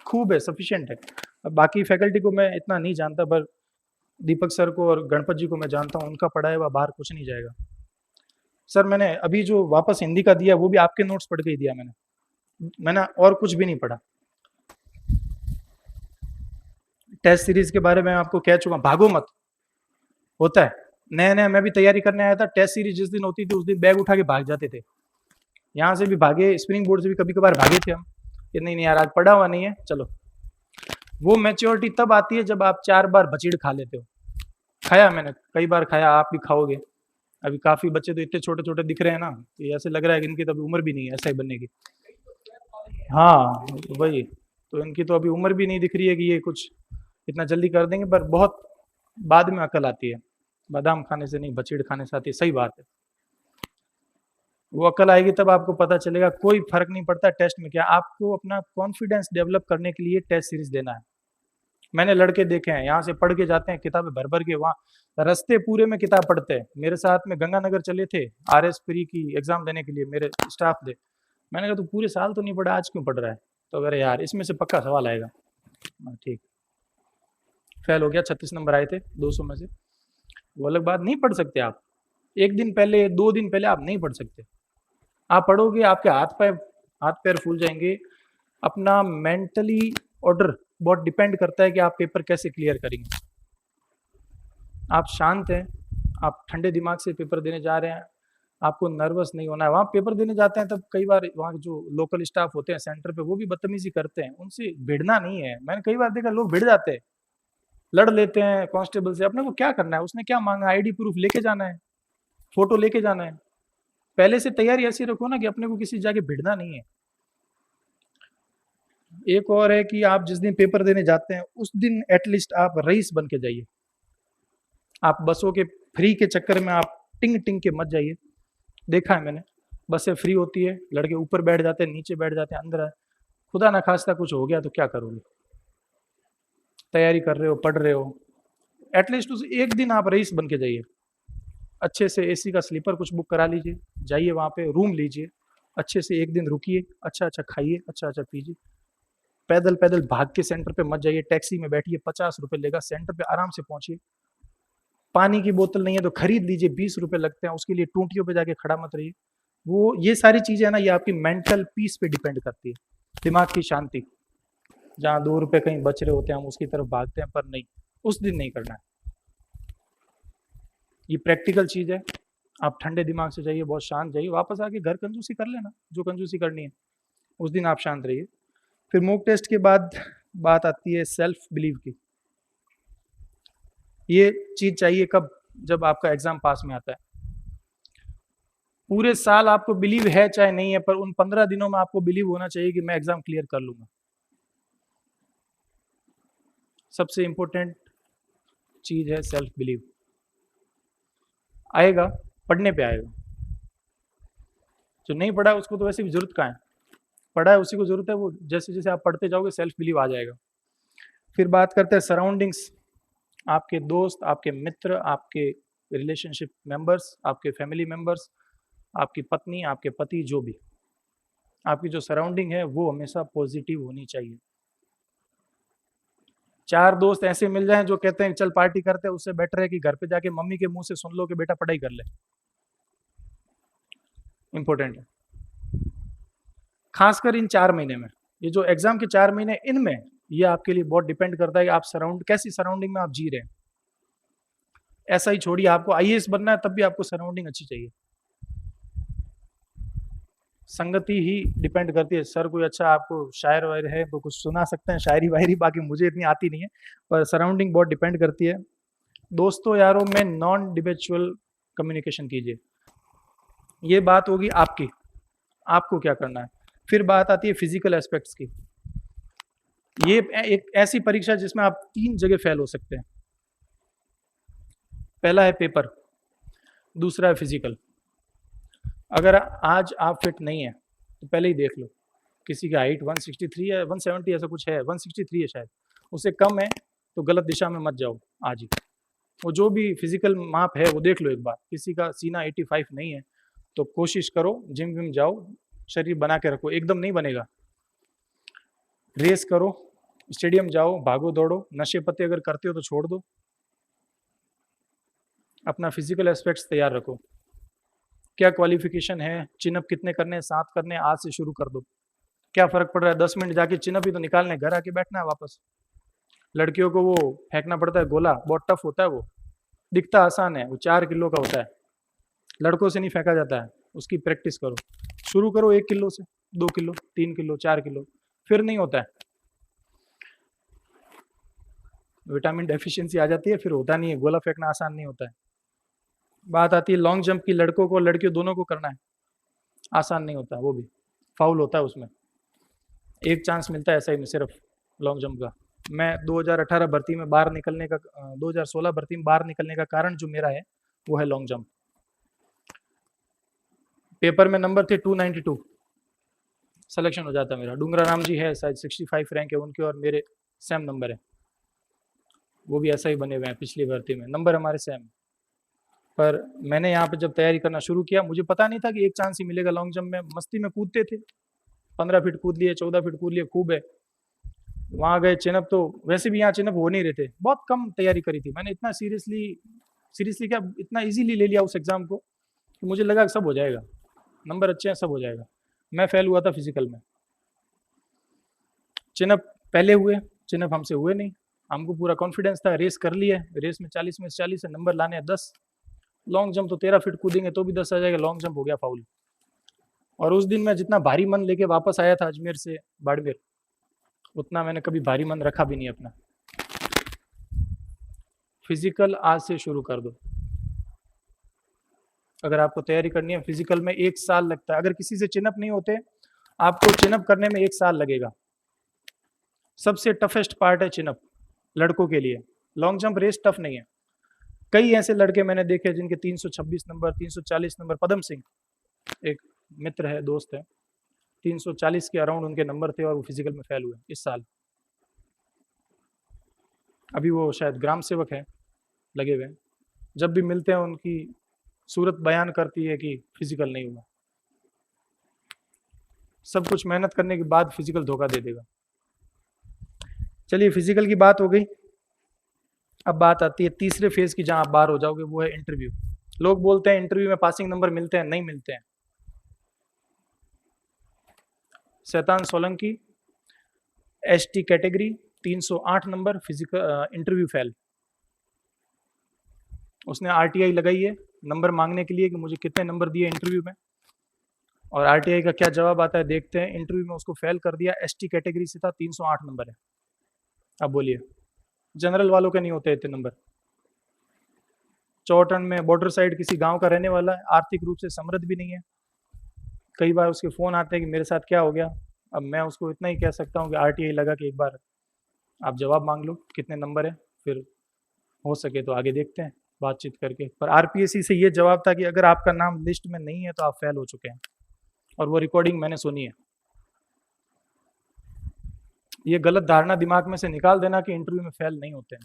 खूब है, सफिशिएंट है। अब बाकी फैकल्टी को मैं इतना नहीं जानता, पर दीपक सर को और गणपत जी को मैं जानता हूँ, उनका पढ़ाया हुआ बाहर कुछ नहीं जाएगा। सर मैंने अभी जो वापस हिंदी का दिया वो भी आपके नोट्स पढ़ के ही दिया मैंने और कुछ भी नहीं पढ़ा। टेस्ट सीरीज के बारे में आपको कह चुका, भागो मत, होता है नया नया, मैं भी तैयारी करने आया था, टेस्ट सीरीज जिस दिन होती थी उस दिन बैग उठा के भाग जाते थे, यहाँ से भी भागे, स्प्रिंग बोर्ड से भी कभी कभार भागे थे हम कि नहीं यार आज पढ़ा हुआ नहीं है चलो। वो मैच्योरिटी तब आती है जब आप 4 बार बचीड़ खा लेते हो। खाया मैंने कई बार खाया, आप भी खाओगे। अभी काफी बच्चे तो इतने छोटे छोटे दिख रहे हैं ना, ये ऐसे लग रहा है कि इनकी तो अभी उम्र भी नहीं है ऐसा ही बनने की। हाँ वही तो, इनकी तो अभी उम्र भी नहीं दिख रही है कि ये कुछ इतना जल्दी कर देंगे, पर बहुत बाद में अकल आती है, बादाम खाने से नहीं बचीड़ खाने से आती है, सही बात है। वो अकल आएगी तब आपको पता चलेगा, कोई फर्क नहीं पड़ता टेस्ट में क्या, आपको अपना कॉन्फिडेंस डेवलप करने के लिए टेस्ट सीरीज देना है। मैंने लड़के देखे हैं यहाँ से पढ़ के जाते हैं किताबें भर भर के, वहाँ रस्ते पूरे में किताब पढ़ते हैं। मेरे साथ में गंगानगर चले थे आरएस प्री की एग्जाम देने के लिए, मेरे स्टाफ दे, मैंने कहा तू पूरे साल तो नहीं पढ़ा, आज क्यों पढ़ रहा है? तो अगर यार इसमें से पक्का सवाल आएगा, ठीक। फेल हो गया, 36 नंबर आए थे 200 में से। वो अलग बात, नहीं पढ़ सकते आप, 1 दिन पहले 2 दिन पहले आप नहीं पढ़ सकते। आप पढ़ोगे आपके हाथ पैर फूल जाएंगे, अपना मेंटली ऑर्डर बहुत डिपेंड करता है कि आप पेपर कैसे क्लियर करेंगे। आप शांत हैं, आप ठंडे दिमाग से पेपर देने जा रहे हैं, आपको नर्वस नहीं होना है। वहाँ पेपर देने जाते हैं तब कई बार वहाँ के जो लोकल स्टाफ होते हैं सेंटर पे, वो भी बदतमीजी करते हैं, उनसे भिड़ना नहीं है। मैंने कई बार देखा लोग भिड़ जाते हैं, लड़ लेते हैं कांस्टेबल से। अपने को क्या करना है, उसने क्या मांगा, आईडी प्रूफ लेके जाना है, फोटो लेके जाना है। पहले से तैयारी ऐसी रखो ना कि अपने को किसी जाके भिड़ना नहीं है। एक और है कि आप जिस दिन पेपर देने जाते हैं उस दिन एटलीस्ट आप रईस बन के जाइए। आप बसों के फ्री के चक्कर में आप टिंग टिंग के मत जाइए। देखा है मैंने, बसें फ्री होती है, लड़के ऊपर बैठ जाते हैं, नीचे बैठ जाते हैं, अंदर खुदा ना खास्ता कुछ हो गया तो क्या करोगे। तैयारी कर रहे हो, पढ़ रहे हो, एटलीस्ट उस एक दिन आप रईस बन के जाइए। अच्छे से एसी का स्लीपर कुछ बुक करा लीजिए, जाइए वहाँ पे रूम लीजिए, अच्छे से एक दिन रुकिए, अच्छा अच्छा खाइए, अच्छा अच्छा पीजिए। पैदल पैदल भाग के सेंटर पे मत जाइए, टैक्सी में बैठिए, 50 रुपए लेगा, सेंटर पे आराम से पहुंचिए। पानी की बोतल नहीं है तो खरीद लीजिए, 20 रुपए लगते हैं, उसके लिए टूंटियों पे जाके खड़ा मत रहिए। वो ये सारी चीजें है ना, ये आपकी मेंटल पीस पे डिपेंड करती है, दिमाग की शांति। जहाँ 2 रुपए कहीं बच रहे होते हैं हम उसकी तरफ भागते हैं, पर नहीं, उस दिन नहीं करना है। ये प्रैक्टिकल चीज है। आप ठंडे दिमाग से जाइए, बहुत शांत जाइए, वापस आके घर कंजूसी कर लेना जो कंजूसी करनी है, उस दिन आप शांत रहिए। फिर मॉक टेस्ट के बाद बात आती है सेल्फ बिलीव की। ये चीज चाहिए कब, जब आपका एग्जाम पास में आता है। पूरे साल आपको बिलीव है चाहे नहीं है, पर उन 15 दिनों में आपको बिलीव होना चाहिए कि मैं एग्जाम क्लियर कर लूंगा। सबसे इंपॉर्टेंट चीज है सेल्फ बिलीव। आएगा, पढ़ने पे आएगा। जो नहीं पढ़ा है उसको तो वैसे भी जरूरत कहाँ है, पढ़ा है उसी को जरूरत है। वो जैसे जैसे आप पढ़ते जाओगे सेल्फ बिलीव आ जाएगा। फिर बात करते हैं सराउंडिंग्स। आपके दोस्त, आपके मित्र, आपके रिलेशनशिप मेंबर्स, आपके फैमिली मेंबर्स, आपकी पत्नी, आपके पति, जो भी आपकी जो सराउंडिंग है वो हमेशा पॉजिटिव होनी चाहिए। 4 दोस्त ऐसे मिल जाएं जो कहते हैं चल पार्टी करते हैं, उससे बेटर है कि घर पे जाके मम्मी के मुंह से सुन लो कि बेटा पढ़ाई कर ले। इंपॉर्टेंट है, खासकर इन 4 महीने में, ये जो एग्जाम के 4 महीने, इनमें ये आपके लिए बहुत डिपेंड करता है कि आप कैसी सराउंडिंग में आप जी रहे हैं। ऐसा ही छोड़िए, आपको आईएएस बनना है तब भी आपको सराउंडिंग अच्छी चाहिए। संगति ही डिपेंड करती है। सर कोई अच्छा आपको शायर वायर है तो कुछ सुना सकते हैं शायरी वायरी, बाकी मुझे इतनी आती नहीं है, पर सराउंडिंग बहुत डिपेंड करती है। दोस्तों यारों में नॉन डिबेचुअल कम्युनिकेशन कीजिए। ये बात होगी आपकी, आपको क्या करना है। फिर बात आती है फिजिकल एस्पेक्ट्स की। ये एक ऐसी परीक्षा जिसमें आप 3 जगह फेल हो सकते हैं। पहला है पेपर, दूसरा है फिजिकल। अगर आज आप फिट नहीं है तो पहले ही देख लो, किसी की हाइट 163 है, 170 ऐसा कुछ है, 163 है शायद, उससे कम है तो गलत दिशा में मत जाओ आज ही। वो जो भी फिजिकल माप है वो देख लो एक बार। किसी का सीना 85 नहीं है तो कोशिश करो, जिम विम जाओ, शरीर बना के रखो। एकदम नहीं बनेगा, रेस करो, स्टेडियम जाओ, भागो दौड़ो। नशे पत्ते अगर करते हो तो छोड़ दो। अपना फिजिकल एस्पेक्ट्स तैयार रखो। क्या क्वालिफिकेशन है, चिनअप कितने करने हैं, 7 करने हैं, आज से शुरू कर दो। क्या फर्क पड़ रहा है, 10 मिनट जाके चिनअप ही तो निकालने, घर आके बैठना है वापस। लड़कियों को वो फेंकना पड़ता है गोला, बहुत टफ होता है वो, दिखता आसान है, वो 4 किलो का होता है। लड़कों से नहीं फेंका जाता है, उसकी प्रैक्टिस करो। शुरू करो 1 किलो से, 2 किलो, 3 किलो, 4 किलो, फिर नहीं होता है, विटामिन डेफिशिएंसी आ जाती है, फिर होता नहीं है, गोला फेंकना आसान नहीं होता है। बात आती है लॉन्ग जंप की, लड़कों को लड़कियों दोनों को करना है, आसान नहीं होता, वो भी फाउल होता है उसमें। एक चांस मिलता है SI में सिर्फ लॉन्ग जंप का। मैं 2018 भर्ती में बाहर निकलने का 2016 भर्ती में बाहर निकलने का कारण जो मेरा है वो है लॉन्ग जंप। पेपर में नंबर थे 292, सिलेक्शन हो जाता मेरा। डूंगरा राम जी है शायद 65 रैंक है उनके और मेरे सेम नंबर है, वो भी ऐसा ही बने हुए हैं पिछली भर्ती में, नंबर हमारे सेम। पर मैंने यहाँ पे जब तैयारी करना शुरू किया, मुझे पता नहीं था कि एक चांस ही मिलेगा लॉन्ग जंप में। मस्ती में कूदते थे, 15 फीट कूद लिए, 14 फीट कूद लिए, खूब है। वहाँ गए चिनअप, तो वैसे भी यहाँ चिनअप हो नहीं रहे थे, बहुत कम तैयारी करी थी मैंने। इतना सीरियसली क्या, इतना इजीली ले लिया उस एग्जाम को कि मुझे लगा सब हो जाएगा, नंबर अच्छे हैं, सब हो जाएगा। मैं फेल हुआ था फिजिकल में। चिनअप पहले हुए, चिनअप हमसे हुए नहीं, हमको पूरा कॉन्फिडेंस था, रेस कर लिया, रेस में 40 में से 40 है, नंबर लाने हैं 10, लॉन्ग जंप तो 13 फीट कूदेंगे तो भी 10 आ जाएगा, लॉन्ग जंप हो गया फाउल। और उस दिन मैं जितना भारी मन लेके वापस आया था अजमेर से बाड़मेर, उतना मैंने कभी भारी मन रखा भी नहीं अपना। फिजिकल आज से शुरू कर दो। अगर आपको तैयारी करनी है फिजिकल में 1 साल लगता है, अगर किसी से चिनअप नहीं होते आपको चिनअप करने में 1 साल लगेगा। सबसे टफेस्ट पार्ट है चिनअप लड़कों के लिए, लॉन्ग जंप रेस टफ नहीं है। कई ऐसे लड़के मैंने देखे जिनके 326 नंबर, 340 नंबर, पदम सिंह एक मित्र है, दोस्त है, 340 के अराउंड उनके नंबर थे और वो फिजिकल में फेल हुए इस साल। अभी वो शायद ग्राम सेवक है लगे हुए, जब भी मिलते हैं उनकी सूरत बयान करती है कि फिजिकल नहीं हुआ। सब कुछ मेहनत करने के बाद फिजिकल धोखा दे देगा। चलिए फिजिकल की बात हो गई, अब बात आती है तीसरे फेज की जहां आप बाहर हो जाओगे, वो है इंटरव्यू। लोग बोलते हैं इंटरव्यू में पासिंग नंबर मिलते हैं, नहीं मिलते हैं। शैतान Solanki ST category 308 number, physical interview fail. उसने आरटीआई लगाई है नंबर मांगने के लिए कि मुझे कितने नंबर दिए इंटरव्यू में, और आरटीआई का क्या जवाब आता है देखते हैं। इंटरव्यू में उसको फेल कर दिया, एसटी कैटेगरी से था, 308 नंबर है। अब बोलिए, जनरल वालों के नहीं होते इतने नंबर। चौटन में बॉर्डर साइड किसी गांव का रहने वाला है, आर्थिक रूप से समृद्ध भी नहीं है। कई बार उसके फोन आते हैं कि मेरे साथ क्या हो गया। अब मैं उसको इतना ही कह सकता हूँ कि आरटीआई लगा कि एक बार आप जवाब मांग लो कितने नंबर है, फिर हो सके तो आगे देखते हैं बातचीत करके। पर आरपीएससी से ये जवाब था कि अगर आपका नाम लिस्ट में नहीं है तो आप फेल हो चुके हैं, और वो रिकॉर्डिंग मैंने सुनी है। ये गलत धारणा दिमाग में से निकाल देना कि इंटरव्यू में फेल नहीं होते हैं।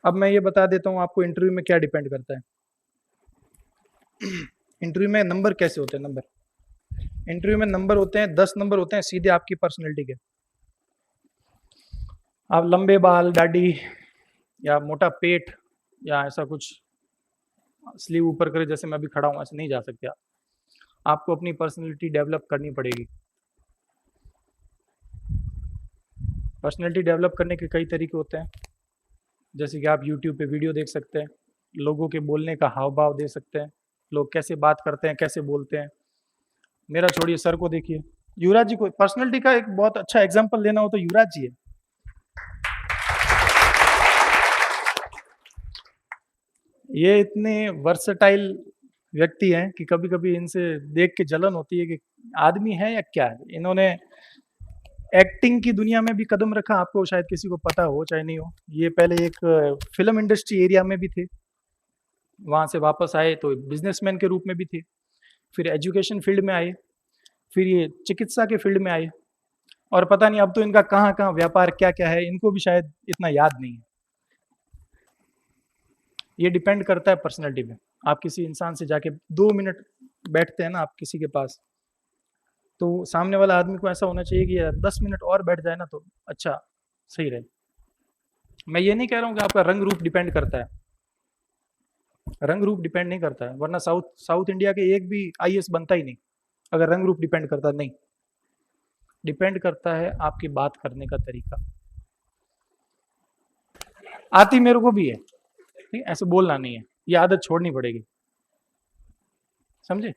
अब मैं ये बता देता हूँ आपको इंटरव्यू में क्या डिपेंड करता है। इंटरव्यू में नंबर कैसे होते हैं? इंटरव्यू में नंबर होते हैं 10 नंबर होते हैं सीधे आपकी पर्सनैलिटी के। आप लंबे बाल, दाढ़ी या मोटा पेट या ऐसा कुछ स्लीव ऊपर करे जैसे मैं अभी खड़ा हूँ, ऐसे नहीं जा सकते आप। आपको अपनी पर्सनैलिटी डेवलप करनी पड़ेगी। पर्सनैलिटी डेवलप करने के कई तरीके होते हैं, जैसे कि आप यूट्यूब पे वीडियो देख सकते हैं, लोगों के बोलने का हाव भाव दे सकते हैं, लोग कैसे बात करते हैं, कैसे बोलते हैं। मेरा छोड़िए, सर को देखिए, युवराज जी को पर्सनैलिटी का एक बहुत अच्छा एग्जाम्पल लेना हो तो युवराज जी है। ये इतने वर्सटाइल व्यक्ति हैं कि कभी कभी इनसे देख के जलन होती है कि आदमी है या क्या है। इन्होंने एक्टिंग की दुनिया में भी कदम रखा, आपको शायद किसी को पता हो चाहे नहीं हो। ये पहले एक फिल्म इंडस्ट्री एरिया में भी थे, वहाँ से वापस आए तो बिजनेसमैन के रूप में भी थे, फिर एजुकेशन फील्ड में आए, फिर ये चिकित्सा के फील्ड में आए, और पता नहीं अब तो इनका कहाँ कहाँ व्यापार क्या क्या है, इनको भी शायद इतना याद नहीं है। ये डिपेंड करता है पर्सनैलिटी पे। आप किसी इंसान से जाके 2 मिनट बैठते हैं ना आप किसी के पास, तो सामने वाला आदमी को ऐसा होना चाहिए कि यार 10 मिनट और बैठ जाए ना तो अच्छा सही रहे। मैं ये नहीं कह रहा हूँ कि आपका रंग रूप डिपेंड करता है, रंग रूप डिपेंड नहीं करता है, वरना साउथ इंडिया के एक भी आईएएस बनता ही नहीं अगर रंग रूप डिपेंड करता। नहीं, डिपेंड करता है आपकी बात करने का तरीका। आती मेरे को भी है, ठीक, ऐसे बोलना नहीं है, ये आदत छोड़नी पड़ेगी, समझे?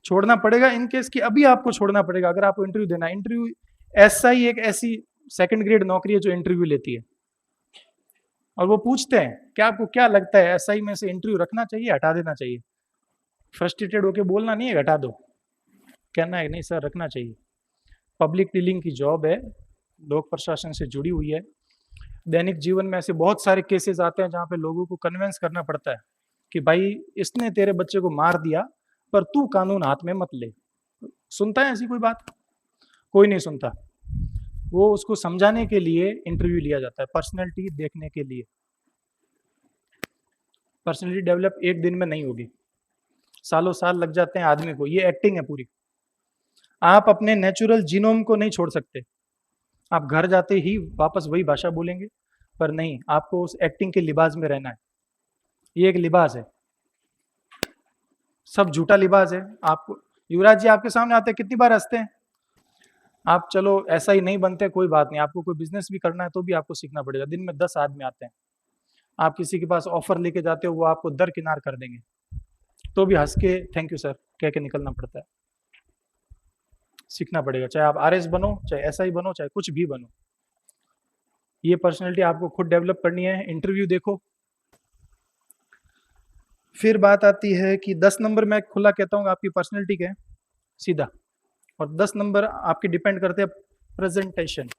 छोड़ना पड़ेगा इन केस कि अभी आपको छोड़ना पड़ेगा अगर आपको इंटरव्यू देना है। इंटरव्यू ऐसा ही एक ऐसी सेकंड ग्रेड नौकरी है जो इंटरव्यू लेती है, और वो पूछते हैं क्या आपको क्या लगता है एसआई में से इंटरव्यू रखना चाहिए, हटा देना चाहिए। फ्रस्ट्रेटेड होके बोलना नहीं है हटा दो, कहना है नहीं सर रखना चाहिए। पब्लिक डीलिंग की जॉब है, लोक प्रशासन से जुड़ी हुई है। दैनिक जीवन में ऐसे बहुत सारे केसेस आते हैं जहाँ पे लोगों को कन्विंस करना पड़ता है कि भाई इसने तेरे बच्चे को मार दिया पर तू कानून हाथ में मत ले। सुनता है ऐसी कोई बात? कोई नहीं सुनता। वो उसको समझाने के लिए इंटरव्यू लिया जाता है, पर्सनैलिटी देखने के लिए। पर्सनैलिटी डेवलप एक दिन में नहीं होगी, सालों साल लग जाते हैं आदमी को। ये एक्टिंग है पूरी। आप अपने नेचुरल जीनोम को नहीं छोड़ सकते। आप घर जाते ही वापस वही भाषा बोलेंगे, पर नहीं, आपको उस एक्टिंग के लिबास में रहना है। ये एक लिबास है, सब झूठा लिबास है। आपको युवराज जी आपके सामने आते हैं कितनी बार हंसते हैं? आप चलो ऐसा ही नहीं बनते कोई बात नहीं, आपको कोई बिजनेस भी करना है तो भी आपको सीखना पड़ेगा। दिन में 10 आदमी आते हैं, आप किसी के पास ऑफर लेके जाते हो, वो आपको दरकिनार कर देंगे, तो भी हंस के थैंक यू सर कह के निकलना पड़ता है। सीखना पड़ेगा, चाहे आप आरएस बनो, चाहे ऐसा ही बनो, चाहे कुछ भी बनो, ये पर्सनैलिटी आपको खुद डेवलप करनी है। इंटरव्यू देखो। फिर बात आती है कि 10 नंबर मैं खुला कहता हूँ आपकी पर्सनैलिटी के सीधा, और 10 नंबर आपके डिपेंड करते हैं प्रेजेंटेशन।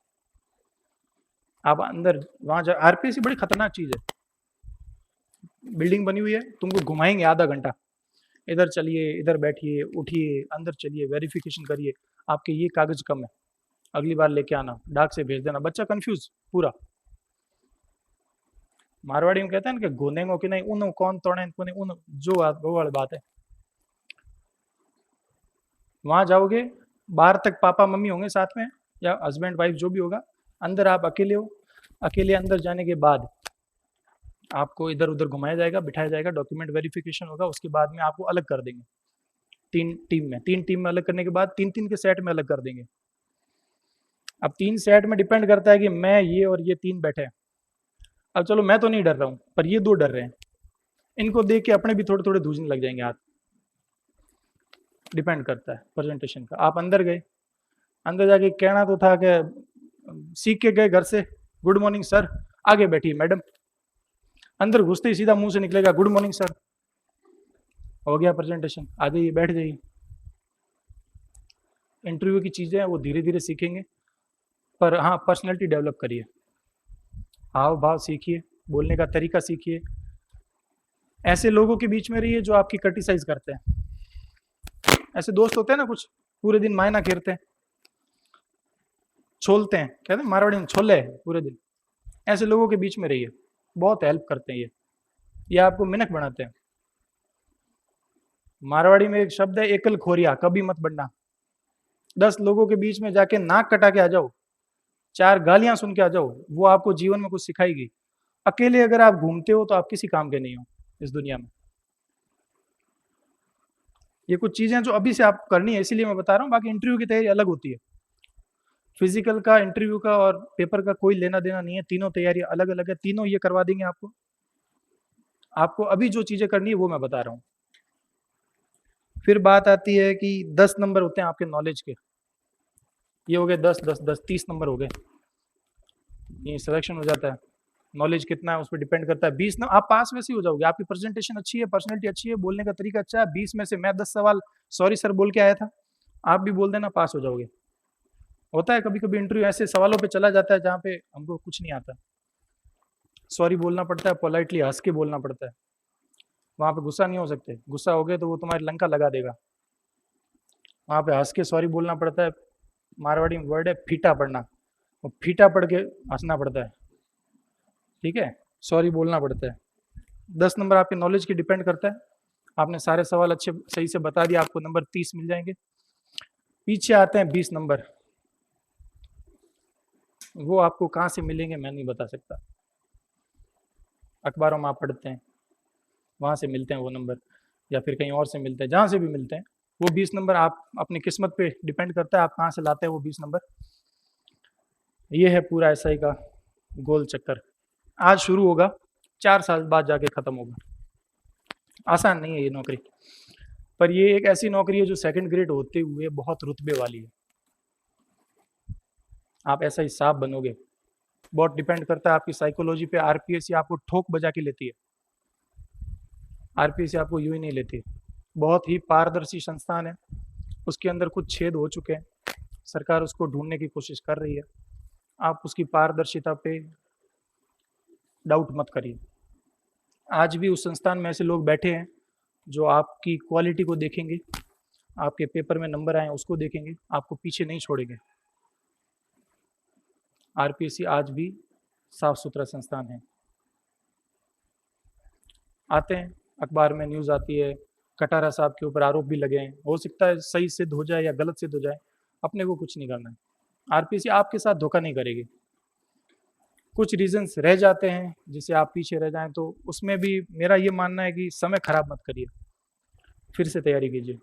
आप अंदर वहां जा, आरपीएससी बड़ी खतरनाक चीज है। बिल्डिंग बनी हुई है, तुमको घुमाएंगे आधा घंटा, इधर चलिए, इधर बैठिए, उठिए, अंदर चलिए, वेरिफिकेशन करिए, आपके ये कागज कम है, अगली बार लेके आना, डाक से भेज देना। बच्चा कंफ्यूज पूरा। मारवाड़ी में कहते हैं ना कि गोनेंगो कि नहीं उन कौन तोड़े कोने उन, जो वो वाली बात है। वहां जाओगे, बाहर तक पापा मम्मी होंगे साथ में, या हस्बैंड वाइफ जो भी होगा, अंदर आप अकेले हो। अकेले अंदर जाने के बाद आपको इधर उधर घुमाया जाएगा, बिठाया जाएगा, डॉक्यूमेंट वेरिफिकेशन होगा, उसके बाद में आपको अलग कर देंगे। तीन टीम में अलग करने के बाद 3-3 के सेट में अलग कर देंगे। अब 3 सेट में डिपेंड करता है कि मैं ये और ये 3 बैठे हैं। अब चलो मैं तो नहीं डर रहा हूँ, पर ये 2 डर रहे हैं, इनको देख के अपने भी थोड़े थोड़े धूजने लग जाएंगे हाथ। डिपेंड करता है प्रेजेंटेशन का। आप अंदर गए, अंदर जाके कहना तो था कि सीख के गए घर से, गुड मॉर्निंग सर, आगे बैठिए मैडम। अंदर घुसते ही सीधा मुंह से निकलेगा गुड मॉर्निंग सर, हो गया प्रेजेंटेशन, आ जाइए बैठ जाइए। इंटरव्यू की चीजें हैं वो धीरे धीरे सीखेंगे, पर हाँ पर्सनैलिटी डेवलप करिए, हाव भाव सीखिए, बोलने का तरीका सीखिए। ऐसे लोगों के बीच में रहिए जो आपकी क्रिटिसाइज करते हैं। ऐसे दोस्त होते हैं ना कुछ, पूरे दिन मायना घेरते हैं, छोलते हैं, कहते हैं मारवाड़ी में छोले है पूरे दिन। ऐसे लोगों के बीच में रहिए, बहुत हेल्प करते हैं ये आपको मिनक बनाते हैं। मारवाड़ी में एक शब्द है एकल खोरिया, कभी मत बनना। 10 लोगों के बीच में जाके नाक कटा के आ जाओ, 4 गालियां सुन के आ जाओ, वो आपको जीवन में कुछ सिखाएगी। अकेले अगर आप घूमते हो तो आप किसी काम के नहीं हो इस दुनिया में। ये कुछ चीजें जो अभी से आप करनी है, इसीलिए मैं बता रहा हूँ। बाकी इंटरव्यू की तैयारी अलग होती है, फिजिकल का, इंटरव्यू का और पेपर का कोई लेना देना नहीं है। तीनों तैयारी अलग अलग है, तीनों ये करवा देंगे आपको। आपको अभी जो चीजें करनी है वो मैं बता रहा हूँ। फिर बात आती है कि 10 नंबर होते हैं आपके नॉलेज के, ये हो गए 10 30 नंबर हो गए, ये सिलेक्शन हो जाता है। नॉलेज कितना है उस पर डिपेंड करता है। 20 नंबर आप पास वैसे ही हो जाओगे, आपकी प्रेजेंटेशन अच्छी है, पर्सनैलिटी अच्छी है, बोलने का तरीका अच्छा है। 20 में से मैं 10 सवाल सॉरी सर बोल के आया था, आप भी बोल देना, पास हो जाओगे। होता है कभी कभी इंटरव्यू ऐसे सवालों पे चला जाता है जहाँ पे हमको कुछ नहीं आता, सॉरी बोलना पड़ता है, पोलाइटली हंस के बोलना पड़ता है। वहां पे गुस्सा नहीं हो सकते, गुस्सा हो गए तो वो तुम्हारी लंका लगा देगा। वहां पे हंस के सॉरी बोलना पड़ता है। मारवाड़ी में वर्ड है फीटा पड़ना, वो फीटा पड़ के हंसना पड़ता है, ठीक है, सॉरी बोलना पड़ता है। 10 नंबर आपके नॉलेज की डिपेंड करता है। आपने सारे सवाल अच्छे सही से बता दिया, आपको नंबर 30 मिल जाएंगे। पीछे आते हैं 20 नंबर, वो आपको कहाँ से मिलेंगे मैं नहीं बता सकता। अखबारों में आप पढ़ते हैं, वहाँ से मिलते हैं वो नंबर, या फिर कहीं और से मिलते हैं, जहाँ से भी मिलते हैं। वो 20 नंबर आप अपनी किस्मत पे डिपेंड करता है, आप कहाँ से लाते हैं वो 20 नंबर। ये है पूरा एसआई का गोल चक्कर। आज शुरू होगा, 4 साल बाद जाके खत्म होगा। आसान नहीं है ये नौकरी, पर ये एक ऐसी नौकरी है जो सेकंड ग्रेड होते हुए बहुत रुतबे वाली है। आप ऐसा ही साफ बनोगे, बहुत डिपेंड करता है आपकी साइकोलॉजी पे। आरपीएससी आपको ठोक बजा के लेती है, आरपीएससी आपको यूं ही नहीं लेती। बहुत ही पारदर्शी संस्थान है, उसके अंदर कुछ छेद हो चुके हैं, सरकार उसको ढूंढने की कोशिश कर रही है। आप उसकी पारदर्शिता पे डाउट मत करिए। आज भी उस संस्थान में ऐसे लोग बैठे हैं जो आपकी क्वालिटी को देखेंगे, आपके पेपर में नंबर आए उसको देखेंगे, आपको पीछे नहीं छोड़ेंगे। आरपीएससी आज भी साफ सुथरा संस्थान है। आते हैं, अखबार में न्यूज़ आती है, कटारा साहब के ऊपर आरोप भी लगे हैं, हो सकता है सही सिद्ध हो जाए या गलत सिद्ध हो जाए, अपने को कुछ नहीं करना है। आरपीएससी आपके साथ धोखा नहीं करेगी। कुछ रीजंस रह जाते हैं जिससे आप पीछे रह जाएं, तो उसमें भी मेरा ये मानना है कि समय खराब मत करिए, फिर से तैयारी कीजिए।